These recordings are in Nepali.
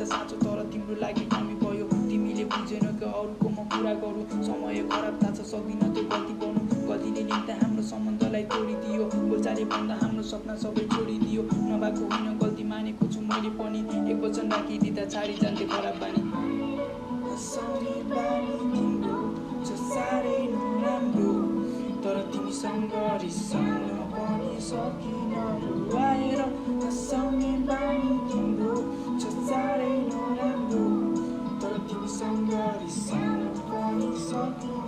त साँचो तर तिम्रो लागि कमी भयो तिमीले बुझेन कि अरूको म कुरा गरौँ समय खराब थाहा छ सक्दिन त्यो गल्ती गर्नु गल्तीले निम्ति हाम्रो सम्बन्धलाई तोडिदियो बोलचाले भन्दा हाम्रो सपना सबै छोडिदियो नभएको होइन गल्ती मानेको छु मैले पनि एक वचन राखिदिँदा छाडी जान्थे खराब बानी हँसाउने बानी तिम्रो छ साह्रै नराम्रो तर तिमीसँग रिसाउन पनि सकिन रुवाएर हँसाउने बानी तिम्रो छ साह्रै नराम्रो तर तिमीसँग रिसाउन पनि सकिन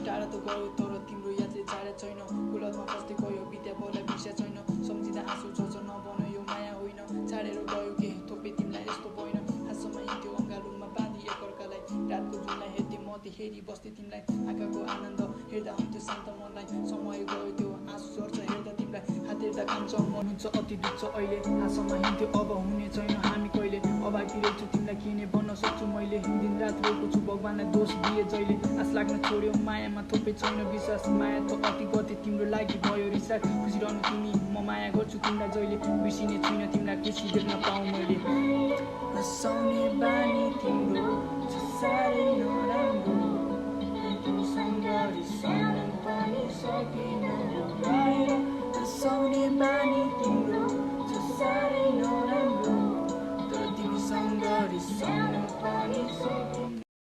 टाढा त गयो तर तिम्रो यादले छाडे छैन गुलतमा फस्दै गयो विद्या बोला बिर्स्या छैन सम्झिँदा आँसु झर्छ नभन यो माया होइन छाडेर गयो के थोपे तिमीलाई यस्तो भएन हाँसोमा हिँड्थ्यो अँगालोमा बाँधी एकअर्कालाई रातको जुनलाई हेर्थेँ म हेरी बस्थेँ तिमीलाई आँखाको आनन्द हेर्दा हुन्थ्यो शान्त मनलाई समय गयो त्यो आँसु झर्छ हेर्दा तिमीलाई हात हेर्दा कान्छ मन हुन्छ अति दुख्छ अहिले हाँसोमा हिँड्थ्यो अब हुने छैन हामी कहिले अभागी रहेछु तिमीलाई किने भन्न सक्छु मैले दिन रात रोएको छु भगवान्लाई दोष दिए जहिले आश लाग्न छोड्यो मायामा थोपे छैन विश्वास माया त अति गते तिम्रो लागि भयो रिसास खुसी रहनु तिमी म माया गर्छु तिमीलाई जहिले बिर्सिने छुइनँ तिमीलाई खुसी देख्न पाऊँ मैले हँसाउने बानी